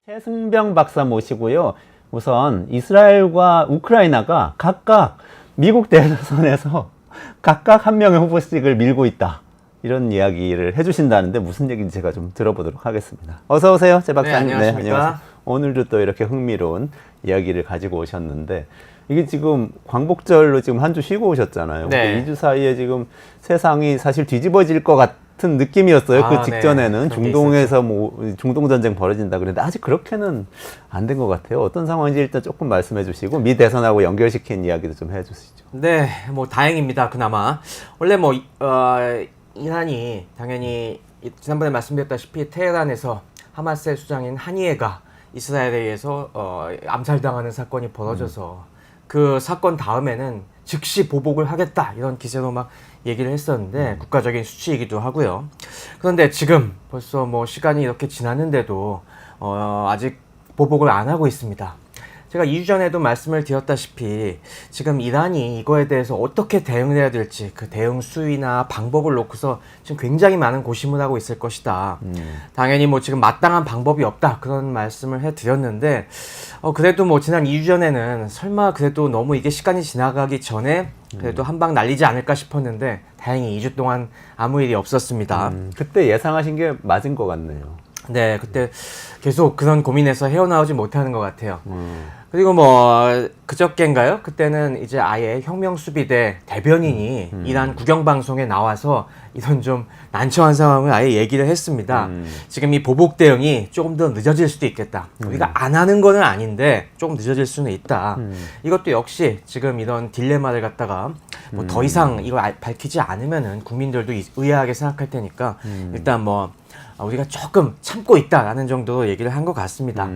최승병 박사 모시고요. 우선 이스라엘과 우크라이나가 각각 미국 대선에서 각각 한 명의 후보씩을 밀고 있다. 이런 이야기를 해주신다는데 무슨 얘기인지 제가 좀 들어보도록 하겠습니다. 어서 오세요, 제 박사님. 네, 안녕하십니까. 안녕하세요. 오늘도 또 이렇게 흥미로운 이야기를 가지고 오셨는데 이게 지금 광복절로 지금 한 주 쉬고 오셨잖아요. 네. 2주 사이에 지금 세상이 사실 뒤집어질 것 같은 느낌이었어요. 그 직전에는 네. 중동에서 뭐 중동 전쟁 벌어진다 그랬는데 아직 그렇게는 안 된 것 같아요. 어떤 상황인지 일단 조금 말씀해 주시고 미 대선하고 연결시킨 이야기도 좀 해주시죠. 네, 뭐 다행입니다. 그나마 원래 뭐 이란이 당연히 지난번에 말씀드렸다시피 테헤란에서 하마스의 수장인 하니에가 이스라엘에 의해서 암살당하는 사건이 벌어져서 그 사건 다음에는 즉시 보복을 하겠다 이런 기세로 막 얘기를 했었는데 국가적인 수치이기도 하고요. 그런데 지금 벌써 뭐 시간이 이렇게 지났는데도 아직 보복을 안 하고 있습니다. 제가 2주 전에도 말씀을 드렸다시피 지금 이란이 이거에 대해서 어떻게 대응을 해야 될지 그 대응 수위나 방법을 놓고서 지금 굉장히 많은 고심을 하고 있을 것이다. 당연히 뭐 지금 마땅한 방법이 없다 그런 말씀을 해드렸는데 그래도 뭐 지난 2주 전에는 설마 그래도 너무 이게 시간이 지나가기 전에 그래도 한 방 날리지 않을까 싶었는데 다행히 2주 동안 아무 일이 없었습니다. 그때 예상하신 게 맞은 것 같네요. 네, 그때 계속 그런 고민에서 헤어나오지 못하는 것 같아요. 그리고 뭐 그저께인가요? 그때는 이제 아예 혁명수비대 대변인이 이란 국영방송에 나와서 이런 좀 난처한 상황을 아예 얘기를 했습니다. 지금 이 보복 대응이 조금 더 늦어질 수도 있겠다. 우리가 안 하는 거는 아닌데 조금 늦어질 수는 있다. 이것도 역시 지금 이런 딜레마를 갖다가 뭐 더 이상 이걸 밝히지 않으면은 국민들도 의아하게 생각할 테니까 일단 뭐 우리가 조금 참고 있다라는 정도로 얘기를 한 것 같습니다.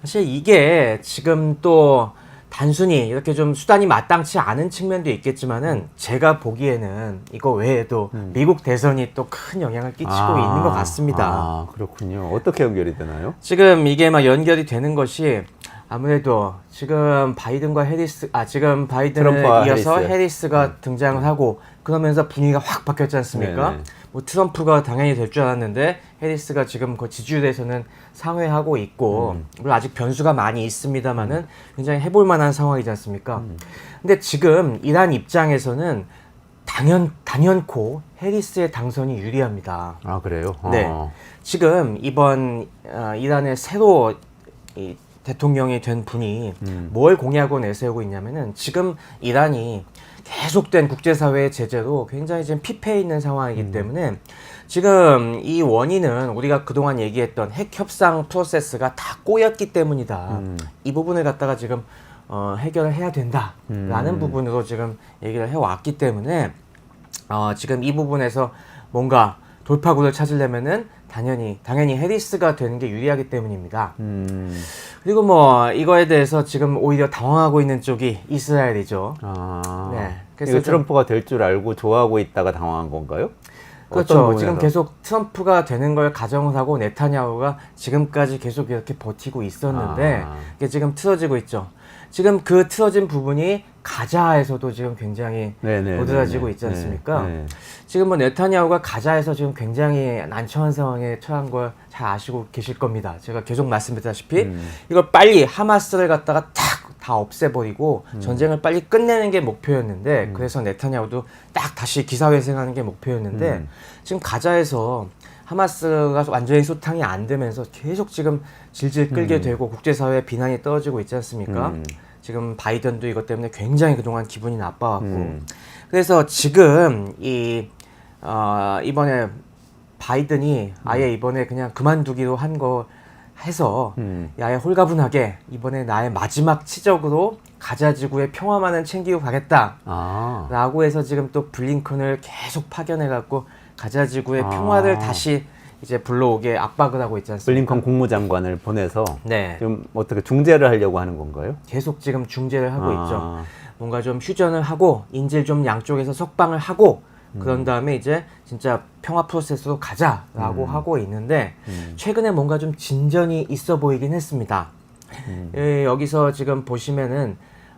사실 이게 지금 또 단순히 이렇게 좀 수단이 마땅치 않은 측면도 있겠지만은 제가 보기에는 이거 외에도 미국 대선이 또 큰 영향을 끼치고 있는 것 같습니다. 그렇군요. 어떻게 연결이 되나요? 지금 이게 막 연결이 되는 것이 아무래도 지금 바이든과 지금 바이든을 이어서 해리스가 등장을 하고 그러면서 분위기가 확 바뀌었지 않습니까? 네네. 뭐 트럼프가 당연히 될 줄 알았는데 해리스가 지금 그 지지율에서는 상회하고 있고 물론 아직 변수가 많이 있습니다만은 굉장히 해볼 만한 상황이지 않습니까? 근데 지금 이란 입장에서는 단연코 해리스의 당선이 유리합니다. 아, 그래요? 네. 지금 이번 이란의 새로 이 대통령이 된 분이 뭘 공약으로 내세우고 있냐면은 지금 이란이 계속된 국제사회의 제재로 굉장히 지금 피폐해 있는 상황이기 때문에 지금 이 원인은 우리가 그동안 얘기했던 핵 협상 프로세스가 다 꼬였기 때문이다. 이 부분을 갖다가 지금 해결을 해야 된다라는 부분으로 지금 얘기를 해왔기 때문에 지금 이 부분에서 뭔가 돌파구를 찾으려면은 당연히 해리스가 되는 게 유리하기 때문입니다. 그리고 뭐 이거에 대해서 지금 오히려 당황하고 있는 쪽이 이스라엘이죠. 네. 그래서 트럼프가 될 줄 알고 좋아하고 있다가 당황한 건가요? 그렇죠. 지금 계속 트럼프가 되는 걸 가정을 하고 네타냐후가 지금까지 계속 이렇게 버티고 있었는데 이게 지금 틀어지고 있죠. 지금 그 틀어진 부분이 가자에서도 지금 굉장히 도드라지고 있지 않습니까? 지금 뭐 네타냐후가 가자에서 지금 굉장히 난처한 상황에 처한 걸 잘 아시고 계실 겁니다. 제가 계속 말씀드렸다시피 이걸 빨리 하마스를 갖다가 다 없애버리고 전쟁을 빨리 끝내는 게 목표였는데 그래서 네타냐후도 딱 다시 기사회생하는 게 목표였는데 지금 가자에서 하마스가 완전히 소탕이 안 되면서 계속 지금 질질 끌게 되고 국제사회의 비난이 떨어지고 있지 않습니까? 지금 바이든도 이것 때문에 굉장히 그동안 기분이 나빠갖고 그래서 지금 이번에 바이든이 아예 이번에 그냥 그만두기로 한 거 해서 아예 홀가분하게 이번에 나의 마지막 치적으로 가자 지구의 평화만은 챙기고 가겠다라고 해서 지금 또 블링컨을 계속 파견해갖고 가자 지구의 평화를 다시 이제 불러오게 압박을 하고 있지 않습니까? 블링컨 국무장관을 보내서 좀 어떻게 중재를 하려고 하는 건가요? 계속 지금 중재를 하고 있죠. 뭔가 좀 휴전을 하고 인질 좀 양쪽에서 석방을 하고 그런 다음에 이제 진짜 평화 프로세스로 가자라고 하고 있는데 최근에 뭔가 좀 진전이 있어 보이긴 했습니다. 여기서 지금 보시면은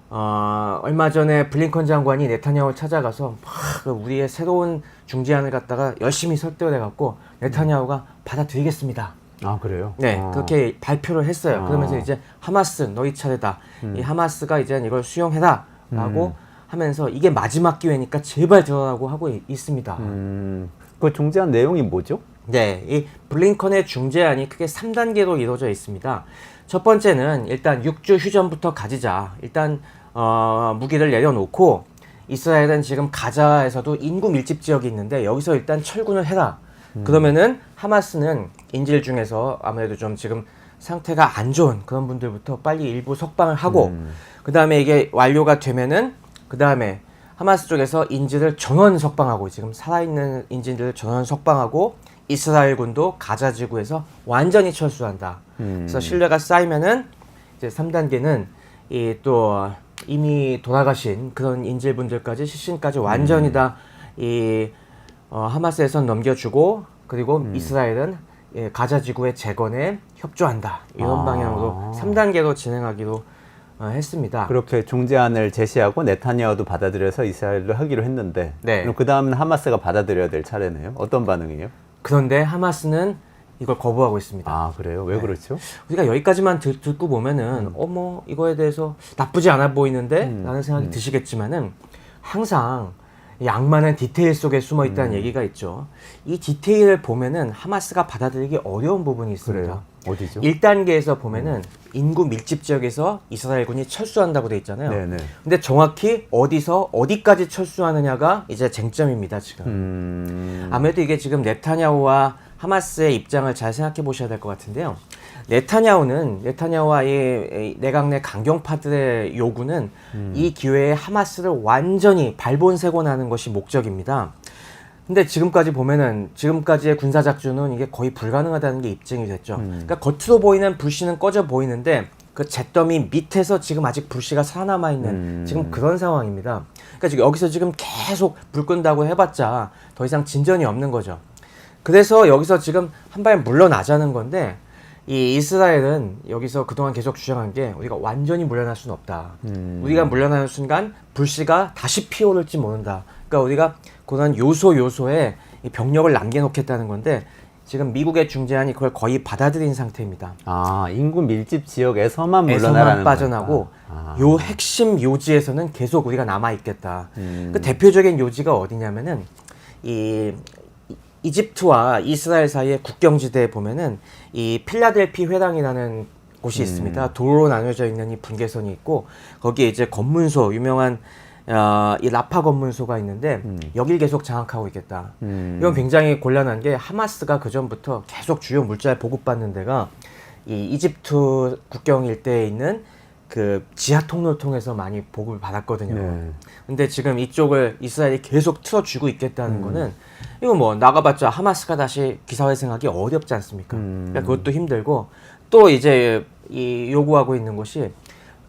얼마 전에 블링컨 장관이 네타냐후를 찾아가서 막 우리의 새로운 중재안을 갖다가 열심히 설득을 해갖고 네타냐후가 받아들이겠습니다 아, 그래요? 네, 그렇게 발표를 했어요. 그러면서 이제 하마스 너희 차례다. 이 하마스가 이제 이걸 수용해라라고 하면서 이게 마지막 기회니까 제발 들어라고 하고 있습니다. 그 중재안 내용이 뭐죠? 네, 이 블링컨의 중재안이 크게 3단계로 이루어져 있습니다. 첫 번째는 일단 6주 휴전부터 가지자. 일단 무기를 내려놓고 이스라엘은 지금 가자에서도 인구 밀집 지역이 있는데 여기서 일단 철군을 해라. 그러면은 하마스는 인질 중에서 아무래도 좀 지금 상태가 안 좋은 그런 분들부터 빨리 일부 석방을 하고 그 다음에 이게 완료가 되면은 그 다음에 하마스 쪽에서 인질을 전원 석방하고 지금 살아있는 인질들을 전원 석방하고 이스라엘군도 가자 지구에서 완전히 철수한다. 그래서 신뢰가 쌓이면은 이제 3단계는 이 또 이미 돌아가신 그런 인질분들까지 시신까지 완전히 다 이 하마스에선 넘겨주고 그리고 이스라엘은 가자 지구의 재건에 협조한다. 이런 방향으로 3단계로 진행하기로 했습니다. 그렇게 중재안을 제시하고 네타냐후도 받아들여서 이스라엘도 하기로 했는데 네. 그럼 그 다음은 하마스가 받아들여야 될 차례네요. 어떤 반응이에요? 그런데 하마스는 이걸 거부하고 있습니다. 아, 그래요? 왜 그렇죠? 우리가 여기까지만 듣고 보면은 뭐 이거에 대해서 나쁘지 않아 보이는데 라는 생각이 드시겠지만은 항상 이 악마는 디테일 속에 숨어 있다는 얘기가 있죠. 이 디테일을 보면은 하마스가 받아들이기 어려운 부분이 있습니다. 그래요? 어디죠? 1단계에서 보면은 인구 밀집 지역에서 이스라엘군이 철수한다고 돼 있잖아요. 네네. 근데 정확히 어디서 어디까지 철수하느냐가 이제 쟁점입니다, 지금. 아무래도 이게 지금 네타냐후와 하마스의 입장을 잘 생각해 보셔야 될 것 같은데요. 네타냐후와 이 내각 내 강경파들의 요구는 이 기회에 하마스를 완전히 발본색원하는 것이 목적입니다. 근데 지금까지 보면은 지금까지의 군사 작전은 이게 거의 불가능하다는 게 입증이 됐죠. 그러니까 겉으로 보이는 불씨는 꺼져 보이는데 그 잿더미 밑에서 지금 아직 불씨가 살아남아 있는 지금 그런 상황입니다. 그러니까 지금 여기서 지금 계속 불 끈다고 해봤자 더 이상 진전이 없는 거죠. 그래서 여기서 지금 한 발 물러나자는 건데 이 이스라엘은 여기서 그동안 계속 주장한 게 우리가 완전히 물러날 수는 없다. 우리가 물러나는 순간 불씨가 다시 피어오를지 모른다. 그러니까 우리가 그런 요소에 이 병력을 남겨놓겠다는 건데 지금 미국의 중재안이 그걸 거의 받아들인 상태입니다. 아, 인구 밀집 지역에서만 물러나라는 빠져나고 요 핵심 요지에서는 계속 우리가 남아있겠다. 그 대표적인 요지가 어디냐면은 이 이집트와 이스라엘 사이의 국경지대에 보면은 이 필라델피 회당이라는 곳이 있습니다. 도로로 나눠져 있는 이 분계선이 있고 거기에 이제 검문소 유명한 이 라파 검문소가 있는데 여길 계속 장악하고 있겠다. 이건 굉장히 곤란한 게 하마스가 그 전부터 계속 주요 물자를 보급받는 데가 이 이집트 국경 일대에 있는 그 지하 통로를 통해서 많이 보급을 받았거든요. 네. 근데 지금 이쪽을 이스라엘이 계속 틀어주고 있겠다는 거는 이거 뭐 나가봤자 하마스가 다시 기사회생하기 어렵지 않습니까? 그러니까 그것도 힘들고 또 이제 이 요구하고 있는 것이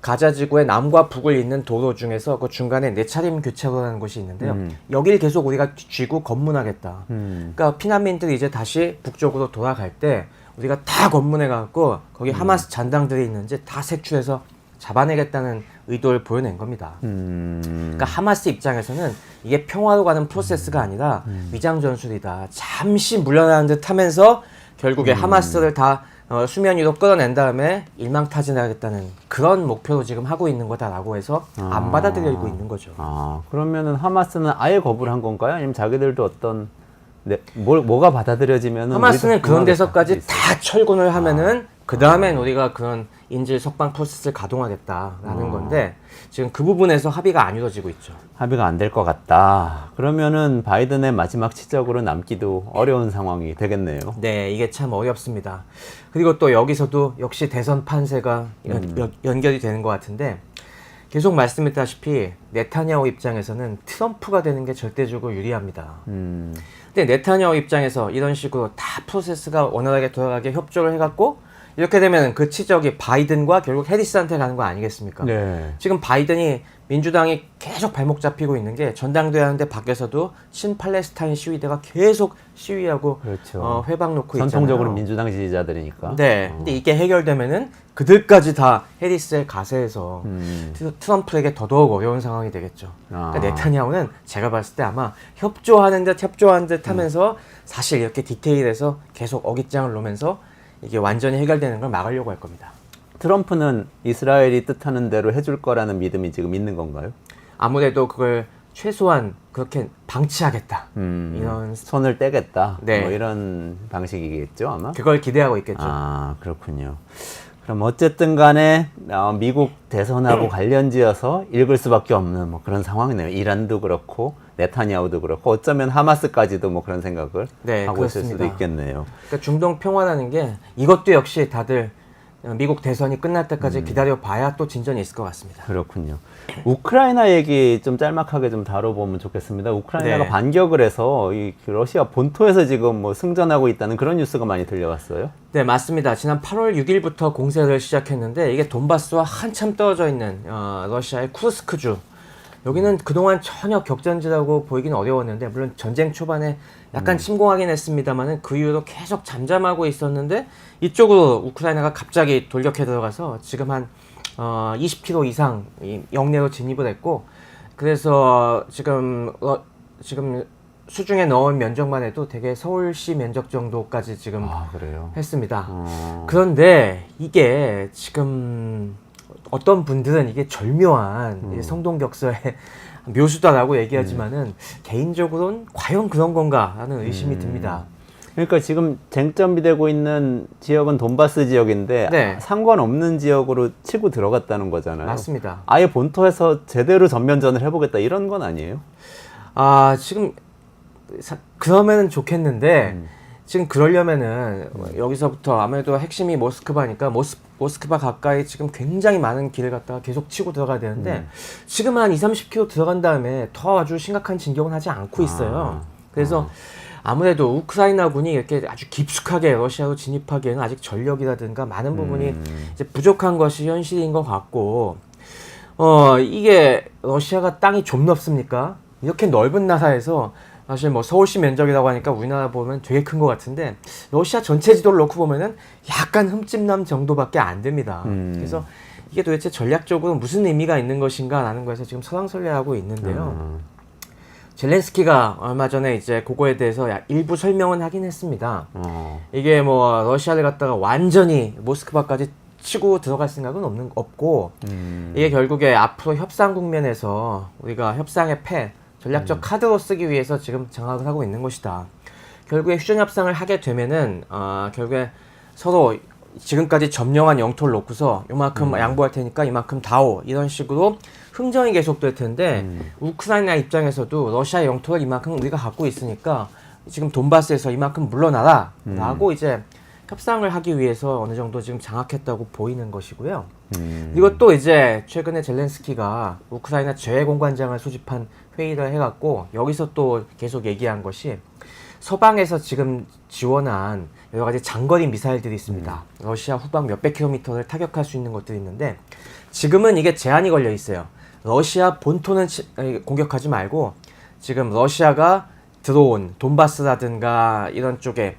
가자 지구의 남과 북을 잇는 도로 중에서 그 중간에 내차림 교차로라는 곳이 있는데요. 여기를 계속 우리가 쥐고 검문하겠다. 그러니까 피난민들이 이제 다시 북쪽으로 돌아갈 때 우리가 다 검문해갖고 거기 하마스 잔당들이 있는지 다 색출해서 잡아내겠다는 의도를 보여낸 겁니다. 그러니까 하마스 입장에서는 이게 평화로 가는 프로세스가 아니라 위장 전술이다. 잠시 물러나는 듯 하면서 결국에 하마스를 다 수면 위로 끌어낸 다음에 일망타진하겠다는 그런 목표로 지금 하고 있는 거다라고 해서 안 받아들이고 있는 거죠. 아, 그러면은 하마스는 아예 거부를 한 건가요? 아니면 자기들도 어떤 뭐가 받아들여지면은 하마스는 그런 데서까지 다 철군을 하면은 그 다음엔 우리가 그런 인질 석방 프로세스를 가동하겠다라는 건데 지금 그 부분에서 합의가 안 이루어지고 있죠. 합의가 안 될 것 같다. 그러면은 바이든의 마지막 치적으로 남기도 어려운 상황이 되겠네요. 네, 이게 참 어렵습니다. 그리고 또 여기서도 역시 대선 판세가 연결이 되는 것 같은데 계속 말씀했다시피 네타냐후 입장에서는 트럼프가 되는 게 절대적으로 유리합니다. 근데 네타냐후 입장에서 이런 식으로 다 프로세스가 원활하게 돌아가게 협조를 해갖고 이렇게 되면 그 치적이 바이든과 결국 해리스한테 가는 거 아니겠습니까? 네. 지금 바이든이 민주당이 계속 발목 잡히고 있는 게 전당대회 하는데 밖에서도 친팔레스타인 시위대가 계속 시위하고 그렇죠. 회방 놓고 있잖아요. 전통적으로 민주당 지지자들이니까. 네. 근데 이게 해결되면은 그들까지 다 해리스의 가세에서 트럼프에게 더더욱 어려운 상황이 되겠죠. 그러니까 네타냐후는 제가 봤을 때 아마 협조하는 듯 하면서 사실 이렇게 디테일에서 계속 어깃장을 놓으면서 이게 완전히 해결되는 걸 막으려고 할 겁니다. 트럼프는 이스라엘이 뜻하는 대로 해줄 거라는 믿음이 지금 있는 건가요? 아무래도 그걸 최소한 그렇게 방치하겠다. 이런 손을 떼겠다. 네. 뭐 이런 방식이겠죠, 아마? 그걸 기대하고 있겠죠. 아, 그렇군요. 그럼 어쨌든 간에 미국 대선하고 관련지어서 읽을 수밖에 없는 뭐 그런 상황이네요. 이란도 그렇고 네타냐후도 그렇고 어쩌면 하마스까지도 뭐 그런 생각을 네, 하고 그렇습니다. 있을 수도 있겠네요. 그러니까 중동 평화라는 게 이것도 역시 다들 미국 대선이 끝날 때까지 기다려봐야 또 진전이 있을 것 같습니다. 그렇군요. 우크라이나 얘기 좀 짤막하게 좀 다뤄보면 좋겠습니다. 우크라이나가 네. 반격을 해서 이 러시아 본토에서 지금 뭐 승전하고 있다는 그런 뉴스가 많이 들려왔어요. 네, 맞습니다. 지난 8월 6일부터 공세를 시작했는데 이게 돈바스와 한참 떨어져 있는 러시아의 쿠르스크주. 여기는 그동안 전혀 격전지라고 보이기는 어려웠는데 물론 전쟁 초반에 약간 침공하긴 했습니다만은 그 이후로 계속 잠잠하고 있었는데 이쪽으로 우크라이나가 갑자기 돌격해 들어가서 지금 한 20km 이상 영내로 진입을 했고 그래서 지금 수중에 넣은 면적만 해도 되게 서울시 면적 정도까지 지금 그래요? 했습니다. 그런데 이게 지금 어떤 분들은 이게 절묘한 이 성동격서의 묘수다라고 얘기하지만은 개인적으로는 과연 그런 건가 하는 의심이 듭니다. 그러니까 지금 쟁점이 되고 있는 지역은 돈바스 지역인데 네. 상관없는 지역으로 치고 들어갔다는 거잖아요. 맞습니다. 아예 본토에서 제대로 전면전을 해보겠다 이런 건 아니에요? 지금 그러면은 좋겠는데 지금 그러려면은 여기서부터 아무래도 핵심이 모스크바니까 모스크바 가까이 지금 굉장히 많은 길을 갖다가 계속 치고 들어가야 되는데 지금 한 20-30km 들어간 다음에 더 아주 심각한 진격은 하지 않고 있어요. 그래서 아무래도 우크라이나군이 이렇게 아주 깊숙하게 러시아로 진입하기에는 아직 전력이라든가 많은 부분이 이제 부족한 것이 현실인 것 같고 이게 러시아가 땅이 좀 넓습니까? 이렇게 넓은 나라에서 사실 뭐 서울시 면적이라고 하니까 우리나라 보면 되게 큰 것 같은데 러시아 전체 지도를 놓고 보면은 약간 흠집남 정도밖에 안 됩니다. 그래서 이게 도대체 전략적으로 무슨 의미가 있는 것인가라는 것에서 지금 설왕설래하고 있는데요. 젤렌스키가 얼마 전에 이제 그거에 대해서 일부 설명은 하긴 했습니다. 이게 뭐 러시아를 갖다가 완전히 모스크바까지 치고 들어갈 생각은 없고 이게 결국에 앞으로 협상 국면에서 우리가 협상의 패 전략적 카드로 쓰기 위해서 지금 장악을 하고 있는 것이다. 결국에 휴전 협상을 하게 되면은 결국에 서로 지금까지 점령한 영토를 놓고서 이만큼 양보할 테니까 이만큼 다오 이런 식으로 흥정이 계속될 텐데 우크라이나 입장에서도 러시아 영토를 이만큼 우리가 갖고 있으니까 지금 돈바스에서 이만큼 물러나라 라고 이제 협상을 하기 위해서 어느 정도 지금 장악했다고 보이는 것이고요. 이것도 이제 최근에 젤렌스키가 우크라이나 재외공관장을 소집한 회의를 해갖고 여기서 또 계속 얘기한 것이 서방에서 지금 지원한 여러 가지 장거리 미사일들이 있습니다. 러시아 후방 몇백 킬로미터를 타격할 수 있는 것들이 있는데 지금은 이게 제한이 걸려 있어요. 러시아 본토는 공격하지 말고 지금 러시아가 들어온 돈바스라든가 이런 쪽에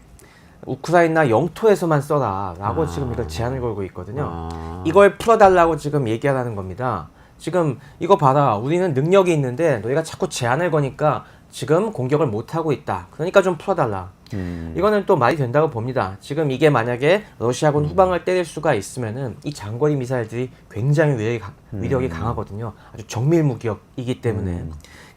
우크라이나 영토에서만 써라 라고 지금 이걸 제한을 걸고 있거든요. 이걸 풀어달라고 지금 얘기하라는 겁니다. 지금 이거 봐라, 우리는 능력이 있는데 너희가 자꾸 제한을 거니까 지금 공격을 못하고 있다. 그러니까 좀 풀어달라. 이거는 또 말이 된다고 봅니다. 지금 이게 만약에 러시아군 후방을 때릴 수가 있으면은 이 장거리 미사일들이 굉장히 위력이 강하거든요. 아주 정밀 무기이기 때문에.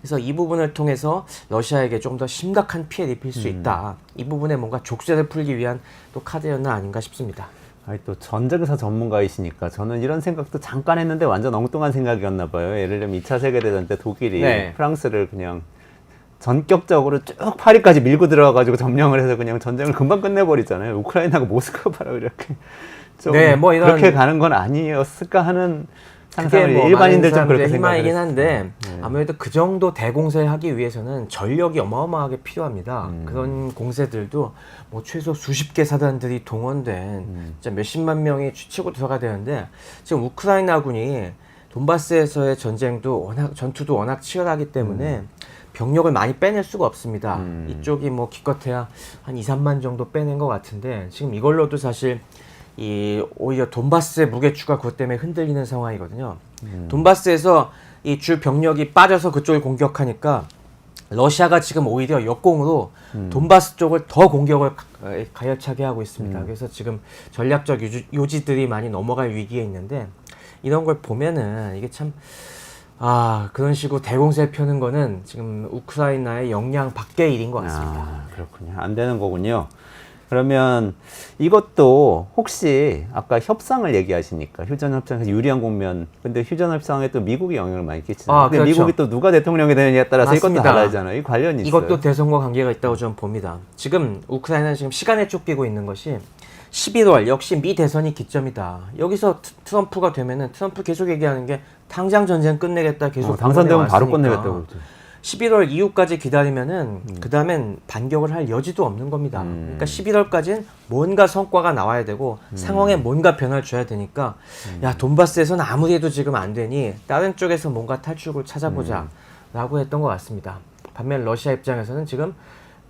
그래서 이 부분을 통해서 러시아에게 좀 더 심각한 피해를 입힐 수 있다. 이 부분에 뭔가 족쇄를 풀기 위한 또 카드였나 아닌가 싶습니다. 아니, 또 전쟁사 전문가이시니까 저는 이런 생각도 잠깐 했는데 완전 엉뚱한 생각이었나 봐요. 예를 들면 2차 세계대전 때 독일이 프랑스를 그냥 전격적으로 쭉 파리까지 밀고 들어가가지고 점령을 해서 그냥 전쟁을 금방 끝내버리잖아요. 우크라이나가 모스크바로 이렇게 좀 뭐 이런 그렇게 가는 건 아니었을까 하는 그게 상상을 뭐 일반인들 좀 많은 그렇게 사람들의 희망이긴 한데 네. 아무래도 그 정도 대공세를 하기 위해서는 전력이 어마어마하게 필요합니다. 그런 공세들도 뭐 최소 수십 개 사단들이 동원된 진짜 몇십만 명이 치고 들어가야 되는데 지금 우크라이나군이 돈바스에서의 전투도 워낙 치열하기 때문에 병력을 많이 빼낼 수가 없습니다. 이쪽이 뭐 기껏해야 한 2-3만 정도 빼낸 것 같은데 지금 이걸로도 사실 오히려 돈바스의 무게추가 그것 때문에 흔들리는 상황이거든요. 돈바스에서 이 주 병력이 빠져서 그쪽을 공격하니까 러시아가 지금 오히려 역공으로 돈바스 쪽을 더 공격을 가열차게 하고 있습니다. 그래서 지금 전략적 요지들이 많이 넘어갈 위기에 있는데 이런 걸 보면은 이게 참 그런 식으로 대공세 펴는 거는 지금 우크라이나의 역량 밖의 일인 것 같습니다. 그렇군요. 안 되는 거군요. 그러면 이것도 혹시 아까 협상을 얘기하시니까 휴전 협상에서 유리한 국면, 근데 휴전 협상에 또 미국이 영향을 많이 끼치잖아요. 근데 그렇죠. 미국이 또 누가 대통령이 되느냐에 따라서 맞습니다. 이것도 달라지잖아요. 이 관련이 있어요. 이것도 대선과 관계가 있다고 저는 봅니다. 지금 우크라이나는 지금 시간에 쫓기고 있는 것이 11월 역시 미 대선이 기점이다. 여기서 트럼프가 되면은 트럼프 계속 얘기하는 게 당장 전쟁 끝내겠다 계속 당선되면 바로 왔으니까. 끝내겠다고 그러죠. 11월 이후까지 기다리면은 그 다음엔 반격을 할 여지도 없는 겁니다. 그러니까 11월까지는 뭔가 성과가 나와야 되고 상황에 뭔가 변화를 줘야 되니까 야 돈바스에서는 아무리 해도 지금 안 되니 다른 쪽에서 뭔가 탈출구를 찾아보자 라고 했던 것 같습니다. 반면 러시아 입장에서는 지금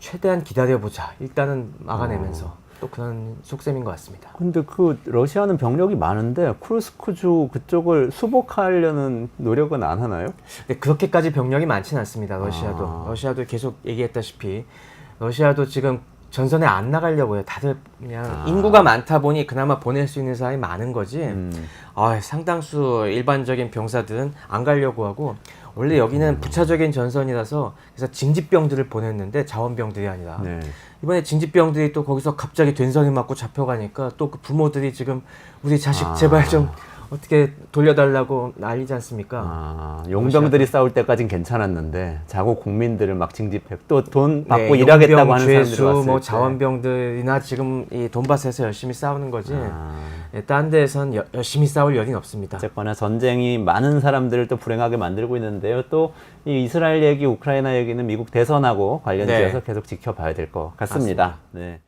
최대한 기다려보자 일단은 막아내면서 또 그런 속셈인 것 같습니다. 근데 그 러시아는 병력이 많은데 쿠르스크주 그쪽을 수복하려는 노력은 안 하나요? 근데 그렇게까지 병력이 많지는 않습니다. 러시아도 계속 얘기했다시피 러시아도 지금 전선에 안 나가려고 해요. 다들 그냥 인구가 많다 보니 그나마 보낼 수 있는 사람이 많은 거지. 상당수 일반적인 병사들은 안 가려고 하고 원래 여기는 부차적인 전선이라서 그래서 징집병들을 보냈는데 자원병들이 아니라 이번에 징집병들이 또 거기서 갑자기 된성이 맞고 잡혀가니까 또 그 부모들이 지금 우리 자식 제발 좀 어떻게 돌려달라고 난리지 않습니까? 용병들이 싸울 때까진 괜찮았는데 자국 국민들을 막 징집해 또 돈 받고 일하겠다고 하는 사람들이 왔을 뭐 때. 자원병들이나 지금 이 돈바스에서 열심히 싸우는 거지. 딴 데에선 열심히 싸울 여린 없습니다. 어쨌거나 전쟁이 많은 사람들을 또 불행하게 만들고 있는데요. 또 이 이스라엘 얘기, 우크라이나 얘기는 미국 대선하고 관련지어서 계속 지켜봐야 될 것 같습니다. 네.